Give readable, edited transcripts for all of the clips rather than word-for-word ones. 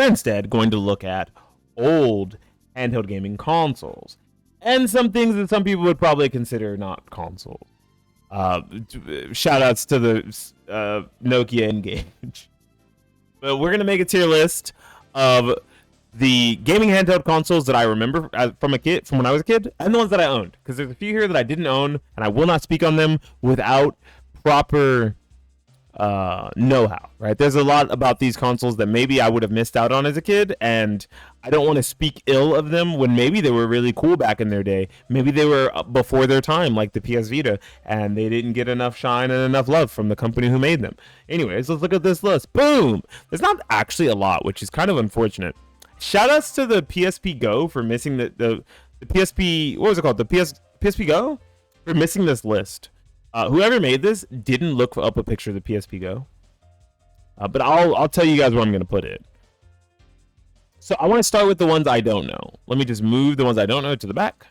we're instead going to look at old handheld gaming consoles and some things that some people would probably consider not consoles. Shout outs to the Nokia Engage. But we're going to make a tier list of the gaming handheld consoles that I remember from when I was a kid, and the ones that I owned. Because there's a few here that I didn't own, and I will not speak on them without proper know-how, right? There's a lot about these consoles that maybe I would have missed out on as a kid, and I don't want to speak ill of them when maybe they were really cool back in their day. Maybe they were before their time, like the PS Vita, and they didn't get enough shine and enough love from the company who made them. Anyways, let's look at this list. Boom! There's not actually a lot, which is kind of unfortunate. Shoutouts to the PSP Go for missing the PSP, what was it called? The PSP Go? For missing this list. Whoever made this didn't look up a picture of the PSP Go. But I'll tell you guys where I'm going to put it. So I want to start with the ones I don't know. Let me just move the ones I don't know to the back.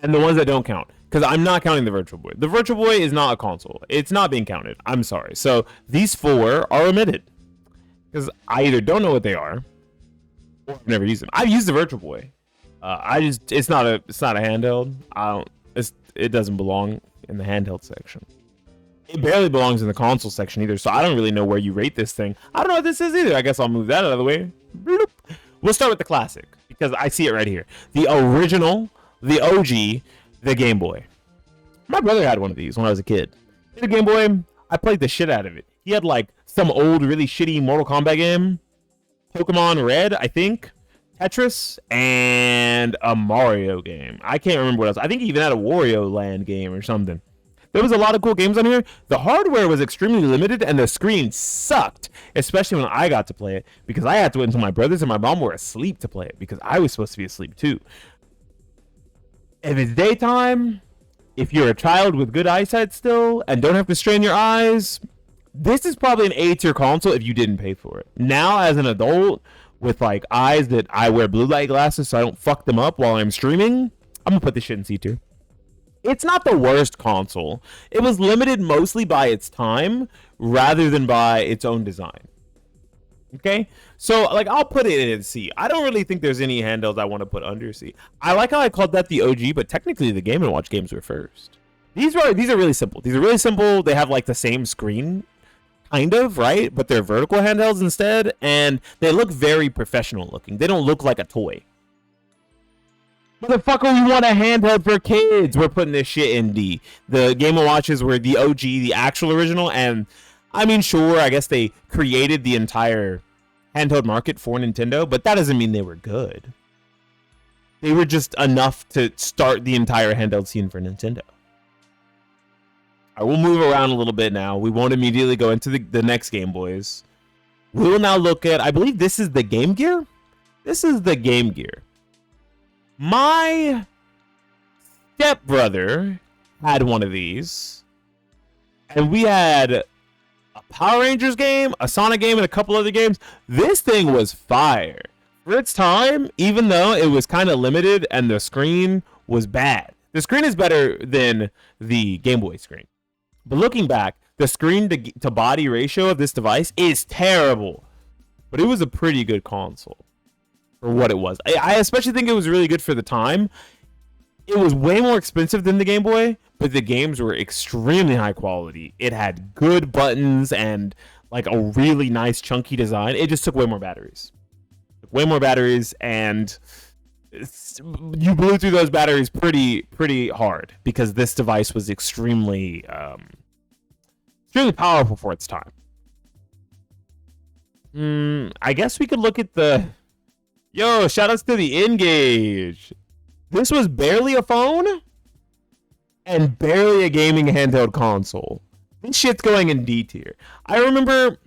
And the ones that don't count. Because I'm not counting the Virtual Boy. The Virtual Boy is not a console. It's not being counted. I'm sorry. So these 4 are omitted. Because I either don't know what they are, or I've never used them. I've used the Virtual Boy. It's not a handheld. It doesn't belong in the handheld section. It barely belongs in the console section either, so I don't really know where you rate this thing. I don't know what this is either. I guess I'll move that out of the way. Bloop. We'll start with the classic, because I see it right here. The original, the OG, the Game Boy. My brother had one of these when I was a kid. The Game Boy, I played the shit out of it. He had like some old, really shitty Mortal Kombat game, Pokemon Red, I think, Tetris, and a Mario game. I can't remember what else. I think he even had a Wario Land game or something. There was a lot of cool games on here. The hardware was extremely limited, and the screen sucked, especially when I got to play it, because I had to wait until my brothers and my mom were asleep to play it, because I was supposed to be asleep too. If it's daytime, if you're a child with good eyesight still, and don't have to strain your eyes, this is probably an A-tier console if you didn't pay for it. Now, as an adult, with like eyes that I wear blue light glasses so I don't fuck them up while I'm streaming, I'm gonna put this shit in C tier. It's not the worst console. It was limited mostly by its time rather than by its own design. Okay, so like I'll put it in C. I don't really think there's any handhelds I want to put under C. I like how I called that the OG, but technically the Game & Watch games were first. These are really simple. These are really simple. They have like the same screen, kind of, right? But they're vertical handhelds instead, and they look very professional looking. They don't look like a toy. Motherfucker, we want a handheld for kids. We're putting this shit in D. The Game & Watches were the OG, the actual original, and I mean, sure, I guess they created the entire handheld market for Nintendo, but that doesn't mean they were good. They were just enough to start the entire handheld scene for Nintendo. I will move around a little bit now. We won't immediately go into the next Game Boys. We will now look at, I believe this is the Game Gear? This is the Game Gear. My stepbrother had one of these. And we had a Power Rangers game, a Sonic game, and a couple other games. This thing was fire. For its time, even though it was kind of limited and the screen was bad. The screen is better than the Game Boy screen. But looking back, the screen to body ratio of this device is terrible. But it was a pretty good console for what it was. I especially think it was really good for the time. It was way more expensive than the Game Boy, but the games were extremely high quality. It had good buttons and like a really nice chunky design. It just took way more batteries. And you blew through those batteries pretty hard because this device was extremely powerful for its time. I guess we could look at the shoutouts to the Engage. This was barely a phone and barely a gaming handheld console. This shit's going in D tier. I remember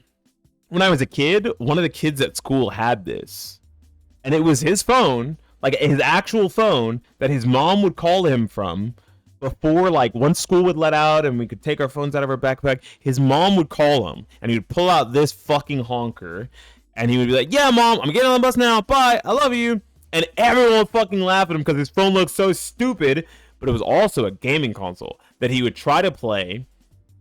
when I was a kid, one of the kids at school had this, and it was his phone, like his actual phone that his mom would call him from before, like once school would let out and we could take our phones out of our backpack. His mom would call him and he would pull out this fucking honker and he would be like, "Yeah, mom, I'm getting on the bus now. Bye. I love you." And everyone would fucking laugh at him because his phone looked so stupid, but it was also a gaming console that he would try to play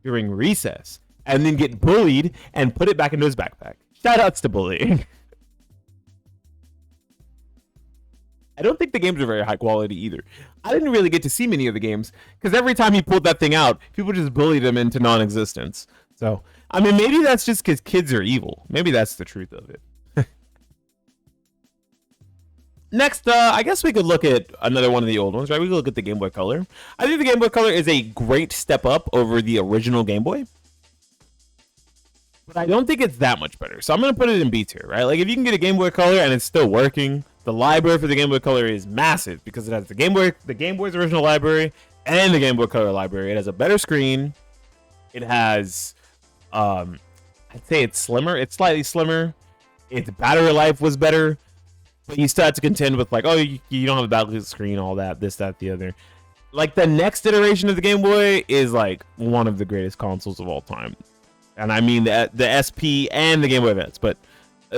during recess and then get bullied and put it back into his backpack. Shoutouts to bullying. I don't think the games are very high quality either. I didn't really get to see many of the games because every time he pulled that thing out, people just bullied him into non-existence. So, I mean, maybe that's just because kids are evil. Maybe that's the truth of it. Next, I guess we could look at another one of the old ones, right? We could look at the Game Boy Color. I think the Game Boy Color is a great step up over the original Game Boy. But I don't think it's that much better. So I'm going to put it in B tier, right? Like, if you can get a Game Boy Color and it's still working, the library for the Game Boy Color is massive because it has the Game Boy's original library and the Game Boy Color library. It has a better screen. It has, I'd say it's slimmer. It's slightly slimmer. Its battery life was better. But you still have to contend with, like, oh, you don't have a backlit screen, all that, this, that, the other. Like, the next iteration of the Game Boy is, like, one of the greatest consoles of all time. And I mean the SP and the Game Boy Advance. But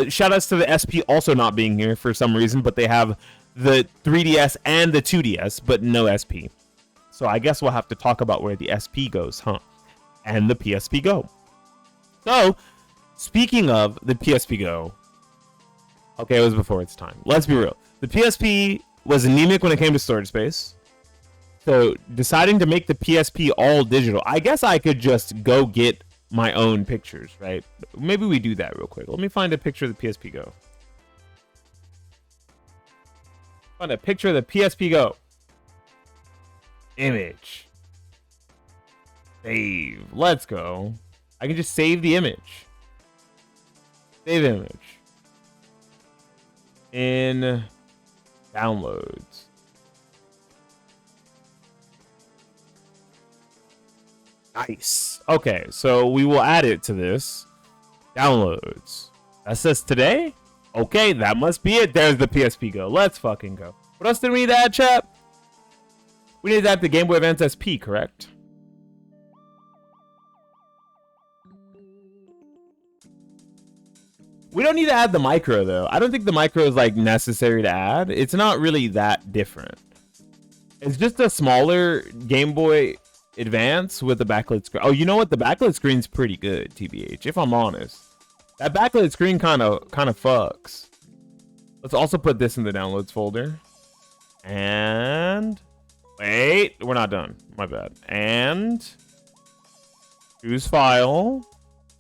shout outs to the SP also not being here for some reason. But they have the 3DS and the 2DS, but no SP. So I guess we'll have to talk about where the SP goes, huh? And the PSP Go. So, speaking of the PSP Go... Okay, it was before its time. Let's be real. The PSP was anemic when it came to storage space. So deciding to make the PSP all digital, I guess I could just go get my own pictures, right? Maybe we do that real quick. Let me find a picture of the PSP Go. Find a picture of the PSP Go. Image. Save. Let's go. I can just save the image. Save image. In downloads. Nice. Okay, so we will add it to this. Downloads. That says today? Okay, that must be it. There's the PSP Go. Let's fucking go. What else did we need to add, chat? We need to add the Game Boy Advance SP, correct? We don't need to add the micro, though. I don't think the micro is, like, necessary to add. It's not really that different. It's just a smaller Game Boy Advance with a backlit screen. Oh, you know what? The backlit screen's pretty good, TBH, if I'm honest. That backlit screen kind of fucks. Let's also put this in the downloads folder. And... wait, we're not done. My bad. And... choose file...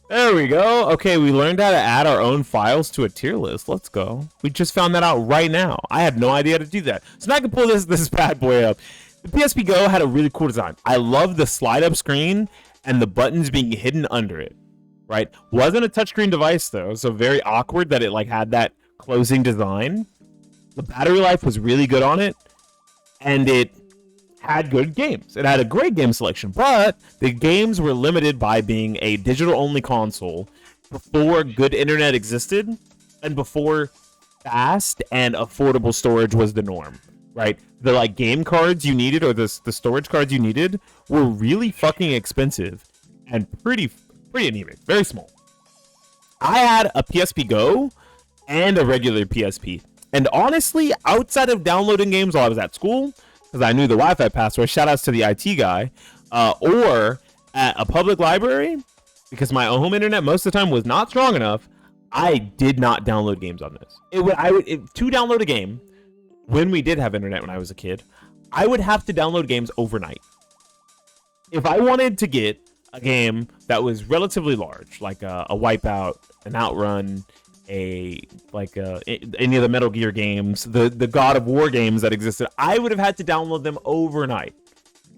there we go. Okay, we learned how to add our own files to a tier list. Let's go. We just found that out right now. I had no idea how to do that. So now I can pull this bad boy up. The PSP Go had a really cool design. I love the slide up screen and the buttons being hidden under it. Right? Wasn't a touchscreen device though, so very awkward that it like had that closing design. The battery life was really good on it, and it had good games. It had a great game selection, but the games were limited by being a digital-only console before good internet existed and before fast and affordable storage was the norm, right? The like game cards you needed or the storage cards you needed were really fucking expensive and pretty anemic, very small. I had a PSP Go and a regular PSP, and honestly, outside of downloading games while I was at school, because I knew the Wi-Fi password, shout outs to the IT guy, or at a public library, because my home internet most of the time was not strong enough, I did not download games on this. To download a game, when we did have internet when I was a kid, I would have to download games overnight. If I wanted to get a game that was relatively large, like a Wipeout, an Outrun, any of the Metal Gear games, the God of War games that existed, I would have had to download them overnight.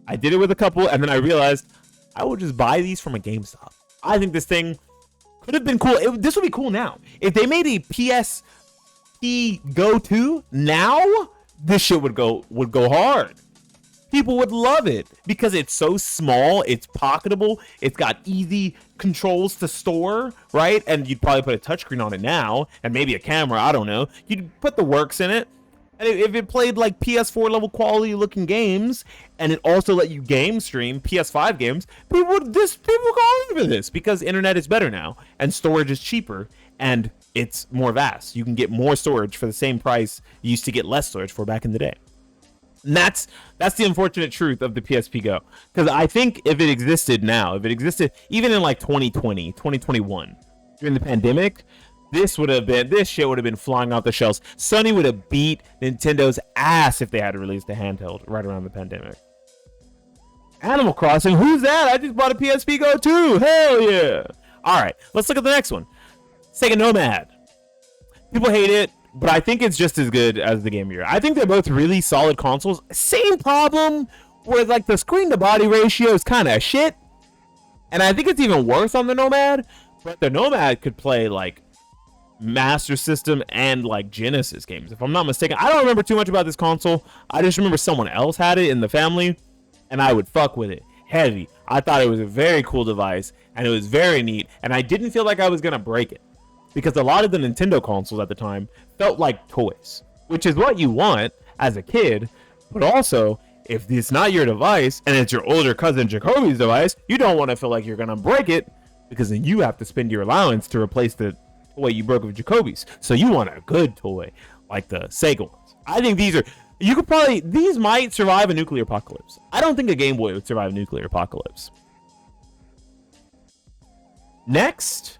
I did it with a couple, and then I realized I would just buy these from a GameStop. I think this thing could have been cool. This would be cool now. If they made a PSP Go 2 now, this shit would go hard. People would love it because it's so small, it's pocketable, it's got easy controls to store, right? And you'd probably put a touchscreen on it now, and maybe a camera, I don't know. You'd put the works in it, and if it played like PS4 level quality looking games, and it also let you game stream PS5 games, people go over this because internet is better now, and storage is cheaper, and it's more vast. You can get more storage for the same price you used to get less storage for back in the day. And that's the unfortunate truth of the PSP Go. Because I think if it existed now, if it existed even in like 2020, 2021, during the pandemic, This shit would have been flying off the shelves. Sony would have beat Nintendo's ass if they had released a handheld right around the pandemic. Animal Crossing, who's that? I just bought a PSP Go too. Hell yeah. All right, let's look at the next one. Sega Nomad. People hate it, but I think it's just as good as the Game Gear. I think they're both really solid consoles. Same problem where like the screen to body ratio is kind of shit. And I think it's even worse on the Nomad, but the Nomad could play like Master System and like Genesis games, if I'm not mistaken. I don't remember too much about this console. I just remember someone else had it in the family, and I would fuck with it heavy. I thought it was a very cool device, and it was very neat, and I didn't feel like I was gonna break it, because a lot of the Nintendo consoles at the time felt like toys, which is what you want as a kid, but also, if it's not your device, and it's your older cousin Jacoby's device, you don't want to feel like you're gonna break it, because then you have to spend your allowance to replace the toy you broke with Jacoby's. So you want a good toy, like the Sega ones. I think these might survive a nuclear apocalypse. I don't think a Game Boy would survive a nuclear apocalypse. Next,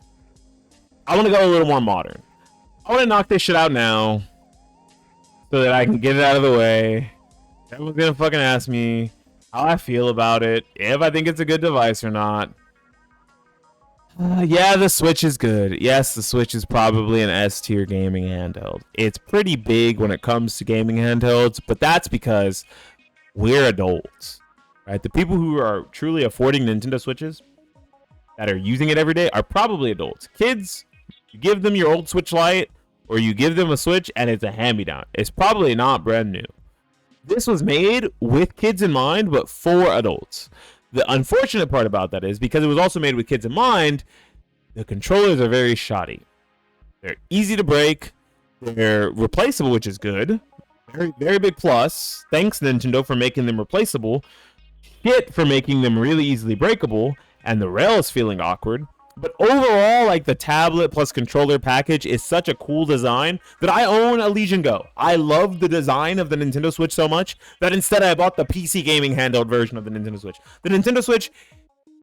I want to go a little more modern. I want to knock this shit out now so that I can get it out of the way. Everyone's gonna fucking ask me how I feel about it, if I think it's a good device or not. Yeah, the Switch is good. Yes, the Switch is probably an S-tier gaming handheld. It's pretty big when it comes to gaming handhelds, but that's because we're adults, right? The people who are truly affording Nintendo Switches that are using it every day are probably adults. Kids, you give them your old Switch Lite, or you give them a Switch and it's a hand-me-down. It's probably not brand new. This was made with kids in mind, but for adults. The unfortunate part about that is because it was also made with kids in mind, the controllers are very shoddy. They're easy to break. They're replaceable, which is good. Very, very big plus. Thanks, Nintendo, for making them replaceable. Shit for making them really easily breakable. And the rails feeling awkward. But overall, like the tablet plus controller package is such a cool design that I own a Legion Go. I love the design of the Nintendo Switch so much that instead I bought the PC gaming handheld version of the Nintendo Switch. The Nintendo Switch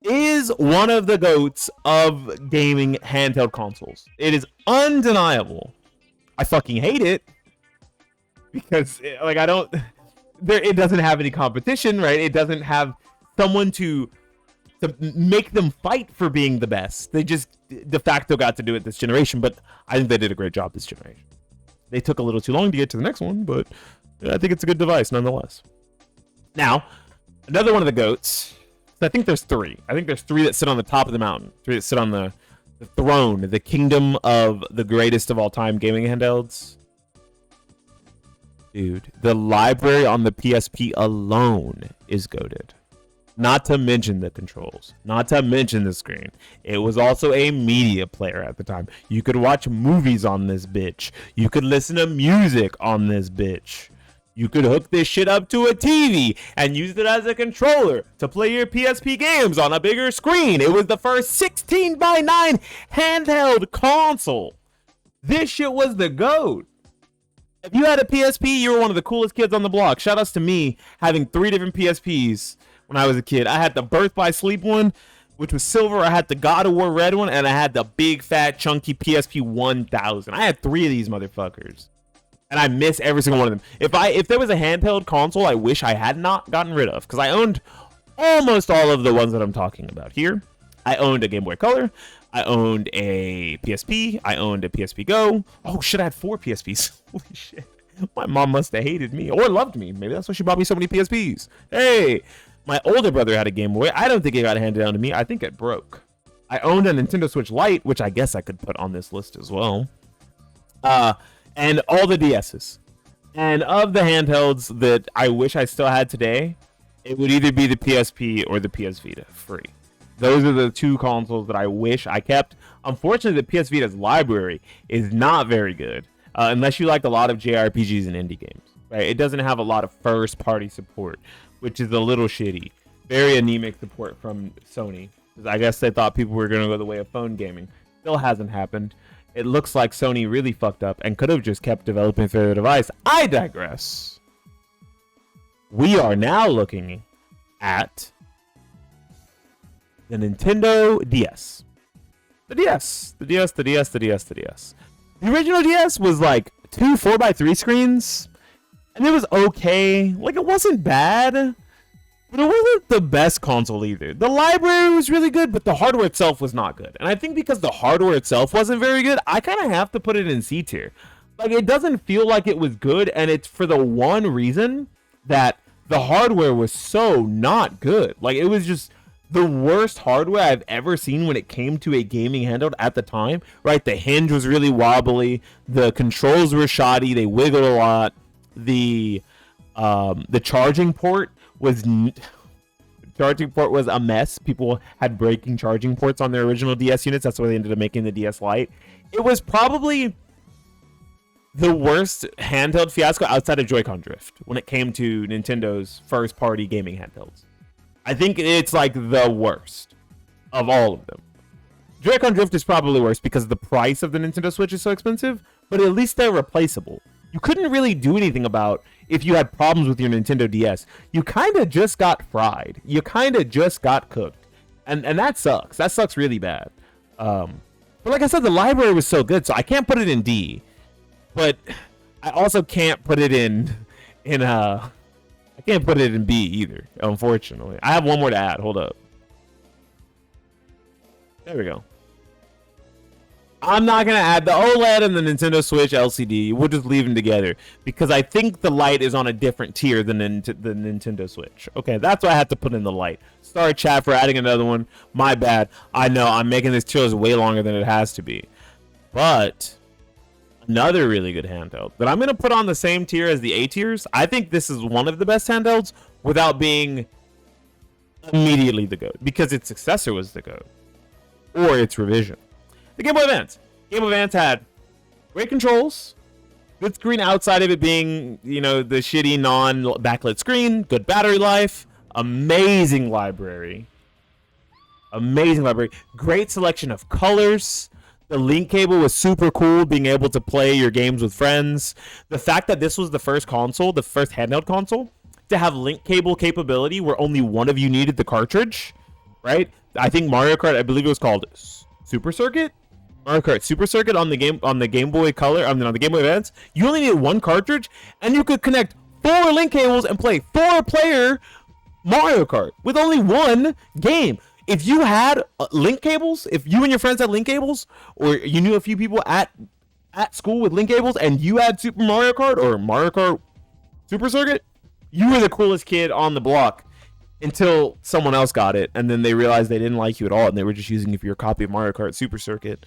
is one of the goats of gaming handheld consoles. It is undeniable. I fucking hate it because like it doesn't have any competition, right? It doesn't have someone to make them fight for being the best. They just de facto got to do it this generation, but I think they did a great job this generation. They took a little too long to get to the next one, but I think it's a good device nonetheless. Now, another one of the goats, I think there's three. I think there's three that sit on the top of the mountain, three that sit on the throne, the kingdom of the greatest of all time gaming handhelds. Dude, the library on the PSP alone is goated. Not to mention the controls, not to mention the screen. It was also a media player at the time. You could watch movies on this bitch. You could listen to music on this bitch. You could hook this shit up to a TV and use it as a controller to play your PSP games on a bigger screen. It was the first 16:9 handheld console. This shit was the GOAT. If you had a PSP, you were one of the coolest kids on the block. Shout outs to me having 3 different PSPs. When I was a kid, I had the Birth by Sleep one, which was silver. I had the God of War red one, and I had the big, fat, chunky PSP 1000. I had 3 of these motherfuckers, and I miss every single one of them. If there was a handheld console, I wish I had not gotten rid of, because I owned almost all of the ones that I'm talking about here. I owned a Game Boy Color. I owned a PSP. I owned a PSP Go. Oh shit, I had 4 PSPs. Holy shit. My mom must have hated me or loved me. Maybe that's why she bought me so many PSPs. Hey. My older brother had a Game Boy. I don't think it got handed down to me. I think it broke. I owned a Nintendo Switch Lite, which I guess I could put on this list as well. And all the DSs. And of the handhelds that I wish I still had today, it would either be the PSP or the PS Vita free. Those are the 2 consoles that I wish I kept. Unfortunately, the PS Vita's library is not very good, unless you like a lot of JRPGs and indie games. Right? It doesn't have a lot of first-party support, which is a little shitty. Very anemic support from Sony. I guess they thought people were going to go the way of phone gaming. Still hasn't happened. It looks like Sony really fucked up and could have just kept developing for their device. I digress. We are now looking at the Nintendo DS. The DS. The DS, the DS, the DS, the DS. The original DS was like 2 4x3 screens, and it was okay. Like, it wasn't bad, but it wasn't the best console either. The library was really good, but the hardware itself was not good. And I think because the hardware itself wasn't very good, I kind of have to put it in C tier. Like, it doesn't feel like it was good, and it's for the one reason that the hardware was so not good. Like, it was just the worst hardware I've ever seen when it came to a gaming handheld at the time, right? The hinge was really wobbly, the controls were shoddy, they wiggled a lot. The charging port was a mess. People had breaking charging ports on their original DS units. That's why they ended up making the DS Lite. It was probably the worst handheld fiasco outside of Joy-Con drift when it came to Nintendo's first-party gaming handhelds. I think it's like the worst of all of them. Joy-Con drift is probably worse because the price of the Nintendo Switch is so expensive, but at least they're replaceable. You couldn't really do anything about if you had problems with your Nintendo DS. You kind of just got fried. You kind of just got cooked. And that sucks. That sucks really bad. But like I said, the library was so good, so I can't put it in D. But I also can't put it I can't put it in B either, unfortunately. I have one more to add. Hold up. There we go. I'm not going to add the OLED and the Nintendo Switch LCD. We'll just leave them together because I think the Lite is on a different tier than the Nintendo Switch. Okay, that's why I had to put in the Lite. Sorry, chat, for adding another one. My bad. I know I'm making this tier way longer than it has to be. But another really good handheld that I'm going to put on the same tier as the A tiers. I think this is one of the best handhelds without being immediately the GOAT because its successor was the GOAT or its revision. The Game Boy Advance. Game Boy Advance had great controls, good screen outside of it being, you know, the shitty non-backlit screen, good battery life, amazing library, great selection of colors. The link cable was super cool, being able to play your games with friends. The fact that this was the first console, the first handheld console, to have link cable capability where only one of you needed the cartridge, right? I think Mario Kart, I believe it was called Super Circuit? Mario Kart Super Circuit on the Game Boy Color, on the Game Boy Advance. You only needed one cartridge, and you could connect 4 link cables and play 4-player Mario Kart with only one game. If you had link cables, if you and your friends had link cables, or you knew a few people at school with link cables, and you had Super Mario Kart or Mario Kart Super Circuit, you were the coolest kid on the block until someone else got it, and then they realized they didn't like you at all, and they were just using it for your copy of Mario Kart Super Circuit,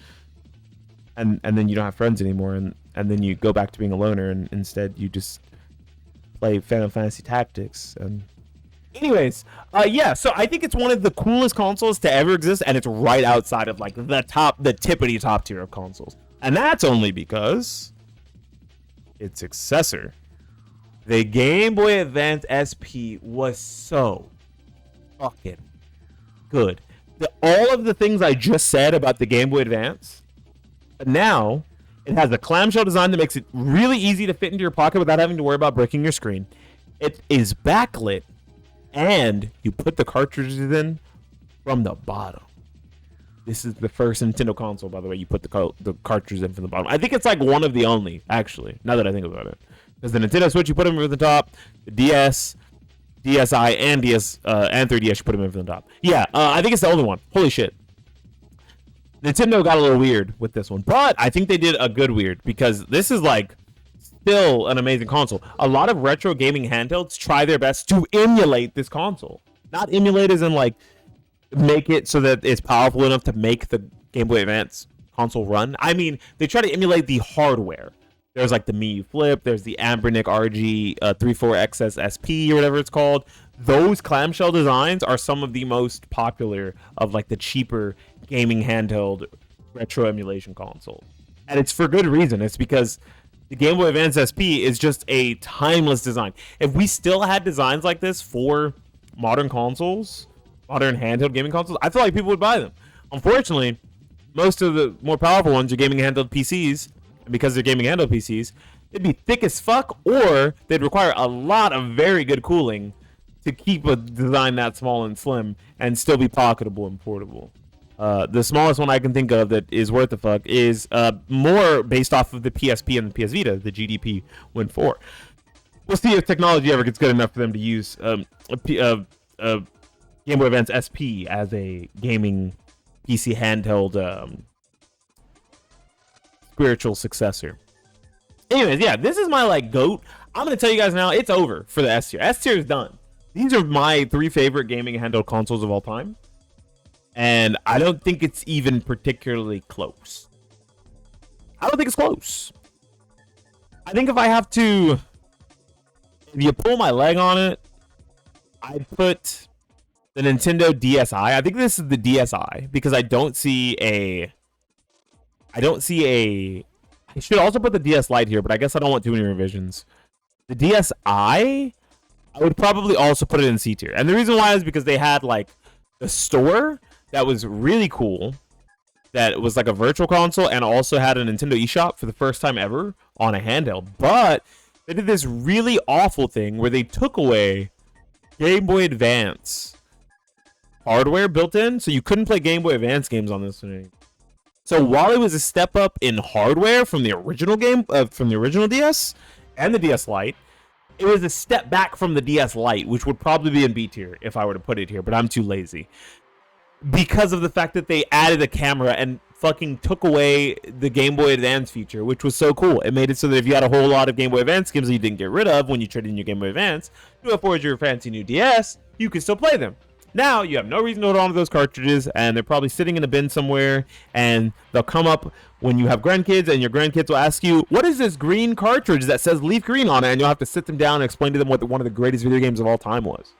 and then you don't have friends anymore, and then you go back to being a loner, and instead you just play Final Fantasy Tactics and. Anyways, yeah, so I think it's one of the coolest consoles to ever exist, and it's right outside of like the tippity top tier of consoles. And that's only because its successor, the Game Boy Advance SP, was so fucking good. All of the things I just said about the Game Boy Advance, but now it has a clamshell design that makes it really easy to fit into your pocket without having to worry about breaking your screen. It is backlit. And you put the cartridges in from the bottom. This is the first Nintendo console, by the way, you put the cartridges in from the bottom. I think it's like one of the only, actually, now that I think about it. Because the Nintendo Switch, you put them from the top. The DS, DSi, and 3DS, you put them in from the top. Yeah, I think it's the only one. Holy shit. Nintendo got a little weird with this one. But I think they did a good weird. Because this is like still an amazing console. A lot of retro gaming handhelds try their best to emulate this console. Not emulate as in like make it so that it's powerful enough to make the Game Boy Advance console run. I mean, they try to emulate the hardware. There's like the Mii Flip, there's the Ambernic RG 34XS SP or whatever it's called. Those clamshell designs are some of the most popular of like the cheaper gaming handheld retro emulation console. And it's for good reason. It's because the Game Boy Advance SP is just a timeless design. If we still had designs like this for modern consoles, modern handheld gaming consoles, I feel like people would buy them. Unfortunately, most of the more powerful ones are gaming handheld PCs, and because they're gaming handheld PCs, they'd be thick as fuck, or they'd require a lot of very good cooling to keep a design that small and slim and still be pocketable and portable. The smallest one I can think of that is worth the fuck is more based off of the PSP and the PS Vita, the GDP Win 4. We'll see if technology ever gets good enough for them to use Game Boy Advance SP as a gaming PC handheld spiritual successor. Anyways, yeah, this is my like GOAT. I'm gonna tell you guys now, it's over for the S tier. S tier is done. These are my 3 favorite gaming handheld consoles of all time, and I don't think it's even particularly close. I don't think it's close. I think if you pull my leg on it, I'd put the Nintendo DSi. I think this is the DSi because I should also put the DS Lite here, but I guess I don't want too many revisions. The DSi, I would probably also put it in C tier. And the reason why is because they had like the store that was really cool, that was like a virtual console, and also had a Nintendo eShop for the first time ever on a handheld. But they did this really awful thing where they took away Game Boy Advance hardware built in, so you couldn't play Game Boy Advance games on this thing. So while it was a step up in hardware from the original DS and the DS Lite, it was a step back from the DS Lite, which would probably be in B tier if I were to put it here, but I'm too lazy. Because of the fact that they added a camera and fucking took away the Game Boy Advance feature, which was so cool. It made it so that if you had a whole lot of Game Boy Advance games that you didn't get rid of when you traded in your Game Boy Advance to afford your fancy new DS, you could still play them. Now, you have no reason to hold on to those cartridges, and they're probably sitting in a bin somewhere, and they'll come up when you have grandkids, and your grandkids will ask you, what is this green cartridge that says Leaf Green on it? And you'll have to sit them down and explain to them what one of the greatest video games of all time was.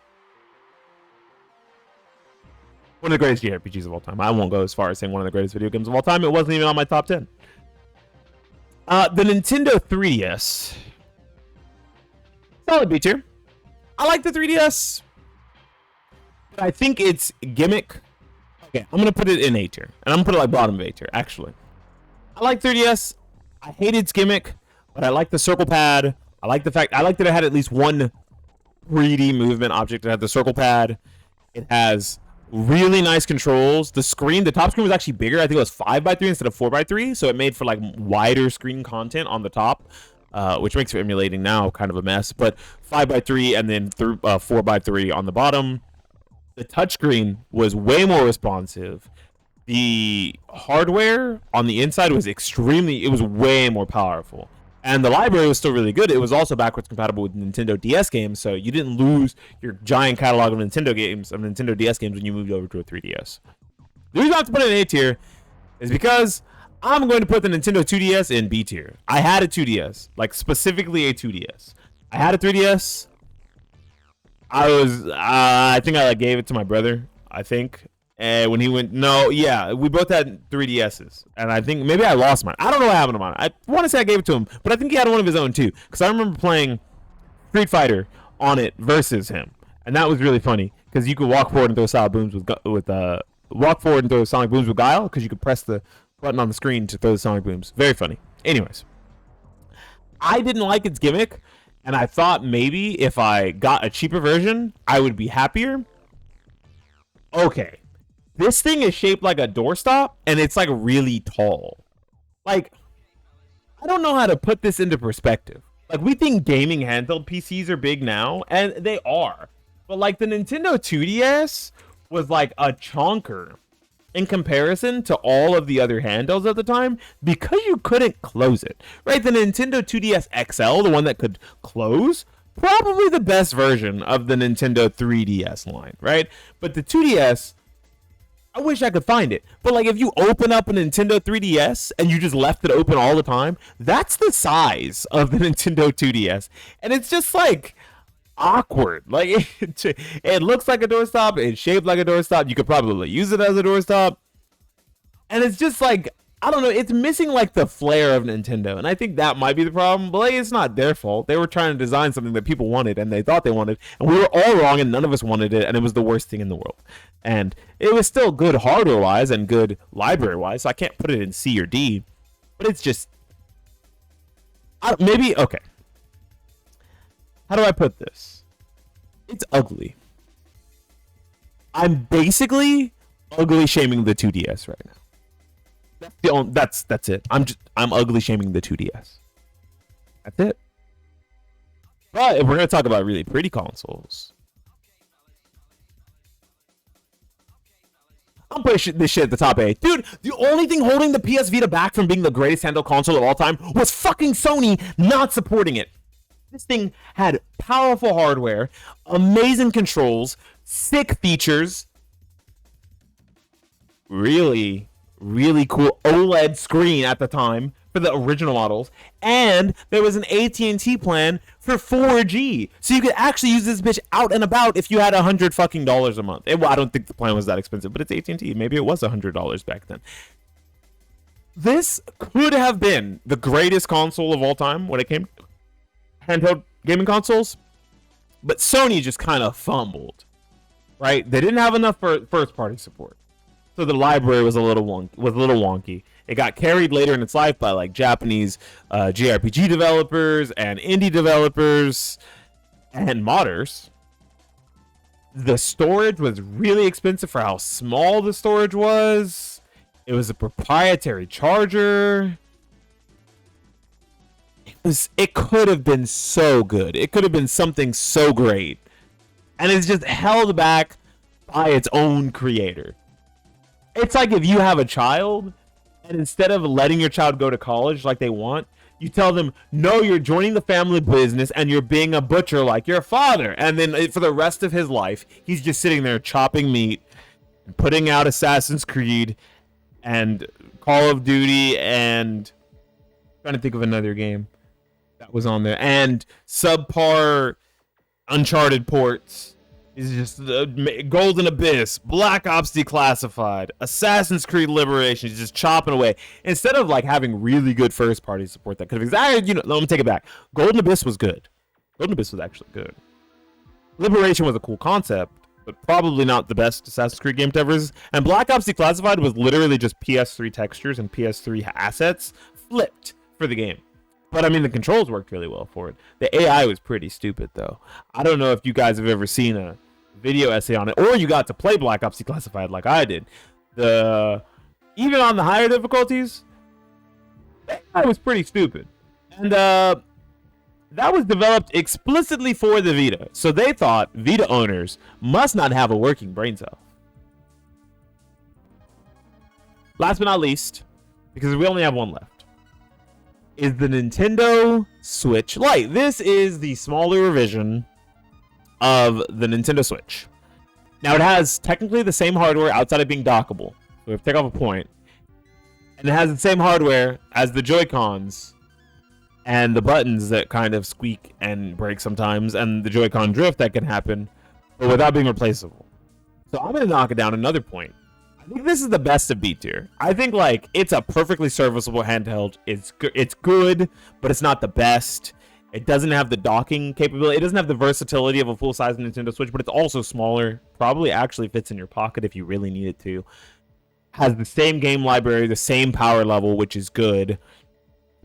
One of the greatest JRPGs of all time. I won't go as far as saying one of the greatest video games of all time. It wasn't even on my top 10. The Nintendo 3DS. Solid B tier. I like the 3DS. But I think it's gimmick. Okay, I'm gonna put it in A tier, and I'm gonna put it like bottom of A tier. Actually, I like 3DS. I hate its gimmick, but I like the circle pad. I like that it had at least one 3D movement object. It had the circle pad. It has really nice controls. The top screen was actually bigger. I think it was 5x3 instead of 4x3, so it made for like wider screen content on the top, which makes emulating now kind of a mess. But 5x3 and then 4x3 on the bottom. The touchscreen was way more responsive. The hardware on the inside was it was way more powerful. And the library was still really good. It was also backwards compatible with Nintendo DS games, so you didn't lose your giant catalog of Nintendo DS games when you moved over to a 3DS. The reason I have to put it in A tier is because I'm going to put the Nintendo 2DS in B tier. I had a 2DS, like specifically a 2DS. I had a 3DS. I think I like gave it to my brother, I think. And when he went, we both had 3DSs. And I think maybe I lost mine. I don't know what happened to mine. I want to say I gave it to him, but I think he had one of his own too. Because I remember playing Street Fighter on it versus him. And that was really funny. Because you could walk forward and throw Sonic Booms with Guile. Because you could press the button on the screen to throw the Sonic Booms. Very funny. Anyways. I didn't like its gimmick. And I thought maybe if I got a cheaper version, I would be happier. Okay. This thing is shaped like a doorstop, and it's like really tall. Like, I don't know how to put this into perspective. Like, we think gaming handheld PCs are big now, and they are. But like the Nintendo 2DS was like a chonker in comparison to all of the other handhelds at the time because you couldn't close it, right? The Nintendo 2DS XL, the one that could close, probably the best version of the Nintendo 3DS line, right? But the 2DS, I wish I could find it. But like if you open up a Nintendo 3DS and you just left it open all the time, that's the size of the Nintendo 2DS. And it's just like awkward. Like it looks like a doorstop, it's shaped like a doorstop, you could probably use it as a doorstop, and it's just like, I don't know, it's missing like the flair of Nintendo, and I think that might be the problem. But like, it's not their fault. They were trying to design something that people wanted and they thought they wanted, and we were all wrong and none of us wanted it, and it was the worst thing in the world. And it was still good hardware wise and good library wise, so I can't put it in C or D, but it's just maybe okay. How do I put this? It's ugly. I'm basically ugly shaming the 2DS right now. That's it. I'm ugly shaming the 2DS. That's it. But if we're gonna talk about really pretty consoles, I'm putting this shit at the top A. Dude, the only thing holding the PS Vita back from being the greatest handheld console of all time was fucking Sony not supporting it. This thing had powerful hardware, amazing controls, sick features, really, really cool OLED screen at the time for the original models, and there was an AT&T plan for 4G, so you could actually use this bitch out and about if you had $100 fucking a month. Well, I don't think the plan was that expensive, but it's AT&T. Maybe it was $100 back then. This could have been the greatest console of all time when it came to handheld gaming consoles, but Sony just kind of fumbled, right? They didn't have enough first-party support, so the library was a little wonky. It got carried later in its life by like Japanese JRPG developers and indie developers and modders. The storage was really expensive for how small the storage was. It was a proprietary charger. It could have been so good. It could have been something so great. And it's just held back by its own creator. It's like if you have a child, and instead of letting your child go to college like they want, you tell them, no, you're joining the family business and you're being a butcher like your father. And then for the rest of his life, he's just sitting there chopping meat, putting out Assassin's Creed and Call of Duty, and trying to think of another game that was on there, and subpar Uncharted ports. Is just Golden Abyss, Black Ops Declassified, Assassin's Creed Liberation. He's just chopping away instead of like having really good first party support that could have. Let me take it back. Golden Abyss was good. Golden Abyss was actually good. Liberation was a cool concept, but probably not the best Assassin's Creed game to ever. And Black Ops Declassified was literally just PS3 textures and PS3 assets flipped for the game. But I mean, the controls worked really well for it. The AI was pretty stupid, though. I don't know if you guys have ever seen a video essay on it, or you got to play Black Ops Declassified like I did. Even on the higher difficulties, the AI was pretty stupid. And that was developed explicitly for the Vita. So they thought Vita owners must not have a working brain cell. Last but not least, because we only have one left, is the Nintendo Switch Lite. This is the smaller revision of the Nintendo Switch. Now, it has technically the same hardware outside of being dockable. So we have to take off a point. And it has the same hardware as the Joy-Cons and the buttons that kind of squeak and break sometimes, and the Joy-Con drift that can happen, but without being replaceable. So I'm going to knock it down another point. I think this is the best of B tier. I think like it's a perfectly serviceable handheld. It's good, but it's not the best. It doesn't have the docking capability. It doesn't have the versatility of a full-size Nintendo Switch, but it's also smaller. Probably actually fits in your pocket if you really need it to. Has the same game library, the same power level, which is good.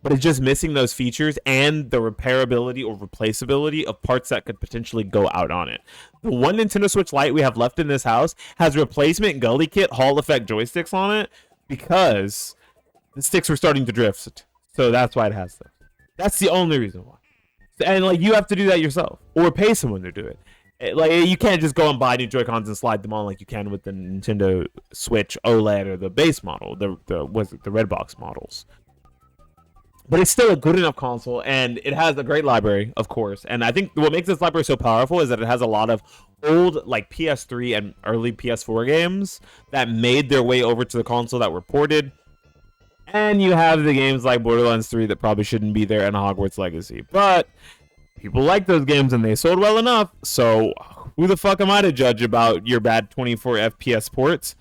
But it's just missing those features and the repairability or replaceability of parts that could potentially go out on it. The one Nintendo Switch Lite we have left in this house has replacement Gully Kit Hall Effect joysticks on it because the sticks were starting to drift. So that's why it has them. That's the only reason why. And like you have to do that yourself or pay someone to do it. Like you can't just go and buy new Joy-Cons and slide them on like you can with the Nintendo Switch OLED or the base model, the Redbox models. But it's still a good enough console, and it has a great library, of course. And I think what makes this library so powerful is that it has a lot of old, like, PS3 and early PS4 games that made their way over to the console that were ported. And you have the games like Borderlands 3 that probably shouldn't be there, and Hogwarts Legacy. But people like those games, and they sold well enough. So who the fuck am I to judge about your bad 24 FPS ports?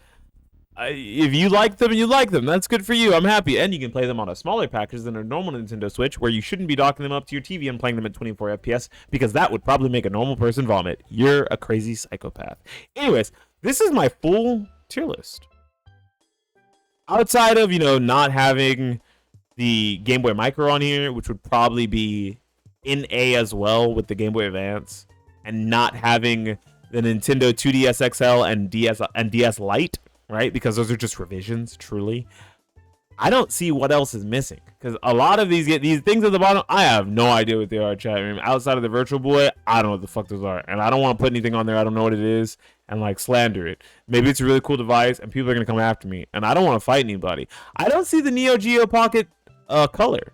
If you like them, you like them. That's good for you. I'm happy. And you can play them on a smaller package than a normal Nintendo Switch, where you shouldn't be docking them up to your TV and playing them at 24 FPS, because that would probably make a normal person vomit. You're a crazy psychopath. Anyways, this is my full tier list. Outside of, not having the Game Boy Micro on here, which would probably be in A as well with the Game Boy Advance, and not having the Nintendo 2DS XL and DS Lite, right? Because those are just revisions, truly. I don't see what else is missing, because a lot of these things at the bottom, I have no idea what they are. Chat room outside of the Virtual Boy, I don't know what the fuck those are, and I don't want to put anything on there. I don't know what it is, and like slander it. Maybe it's a really cool device, and people are gonna come after me, and I don't want to fight anybody. I don't see the Neo Geo Pocket color,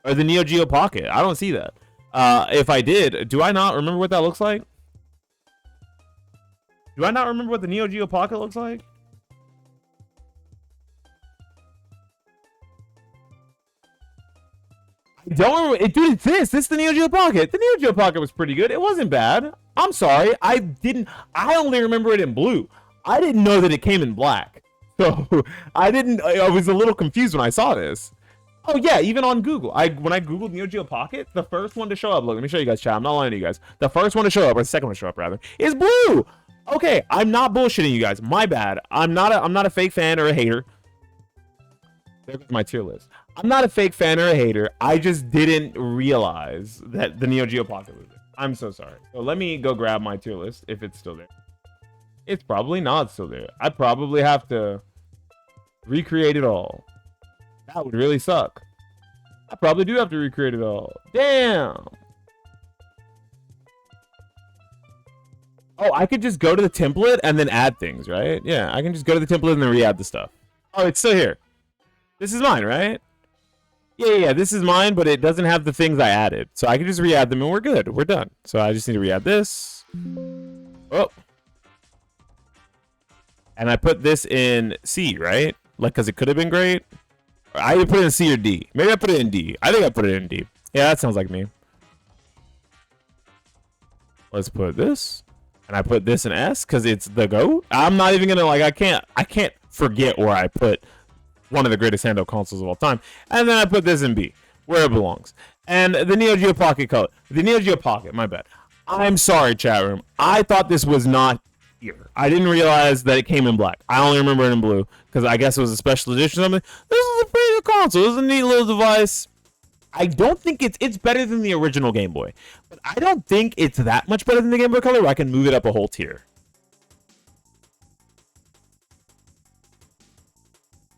or the Neo Geo Pocket. I don't see that. If I did, do I not remember what that looks like? Do I not remember what the Neo Geo Pocket looks like? Don't remember it, dude. This is the Neo Geo Pocket. The Neo Geo Pocket was pretty good. It wasn't bad. I'm sorry. I only remember it in blue. I didn't know that it came in black. So I was a little confused when I saw this. Oh yeah, even on Google. When I Googled Neo Geo Pocket, the first one to show up, look, let me show you guys, chat. I'm not lying to you guys. The first one to show up, or the second one to show up rather, is blue. Okay, I'm not bullshitting you guys. My bad. I'm not a fake fan or a hater. There goes my tier list. I'm not a fake fan or a hater. I just didn't realize that the Neo Geo Pocket was there. I'm so sorry. So let me go grab my tier list if it's still there. It's probably not still there. I probably have to recreate it all. That would really suck. I probably do have to recreate it all. Damn. Oh, I could just go to the template and then add things, right? Yeah, I can just go to the template and then re-add the stuff. Oh, it's still here. This is mine, right? Yeah, this is mine, but it doesn't have the things I added. So I can just re-add them and we're good. We're done. So I just need to re-add this. Oh. And I put this in C, right? Like, because it could have been great. I either put it in C or D. Maybe I put it in D. I think I put it in D. Yeah, that sounds like me. Let's put this. And I put this in S because it's the GOAT. I'm not even gonna I can't forget where I put one of the greatest handheld consoles of all time. And then I put this in B, where it belongs. And the Neo Geo Pocket color. The Neo Geo Pocket, my bad. I'm sorry, chat room. I thought this was not here. I didn't realize that it came in black. I only remember it in blue because I guess it was a special edition or something. This is a pretty good console. This is a neat little device. I don't think it's better than the original Game Boy, but I don't think it's that much better than the Game Boy Color where I can move it up a whole tier.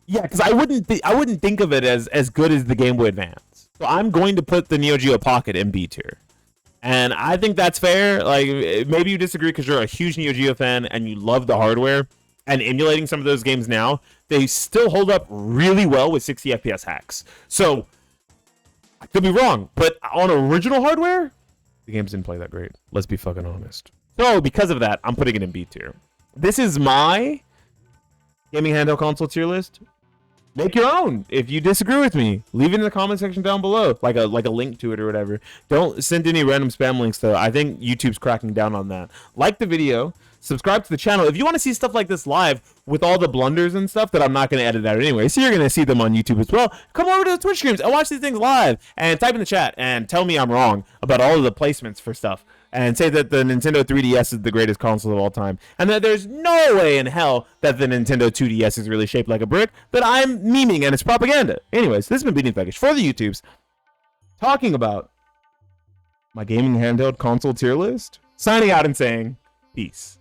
Yeah, because I wouldn't think of it as good as the Game Boy Advance. So I'm going to put the Neo Geo Pocket in B tier. And I think that's fair. Like, maybe you disagree because you're a huge Neo Geo fan and you love the hardware. And emulating some of those games now, they still hold up really well with 60 FPS hacks. So I could be wrong, but on original hardware, the games didn't play that great. Let's be fucking honest. So because of that, I'm putting it in B tier. This is my gaming handheld console tier list. Make your own. If you disagree with me, leave it in the comment section down below, like a link to it or whatever. Don't send any random spam links though. I think YouTube's cracking down on that. Like the video, subscribe to the channel if you want to see stuff like this live with all the blunders and stuff that I'm not going to edit out anyway. So you're going to see them on YouTube as well. Come over to the Twitch streams and watch these things live and type in the chat and tell me I'm wrong about all of the placements for stuff. And say that the Nintendo 3DS is the greatest console of all time. And that there's no way in hell that the Nintendo 2DS is really shaped like a brick. That I'm memeing and it's propaganda. Anyways, this has been Beating Package for the YouTubes. Talking about my gaming handheld console tier list. Signing out and saying peace.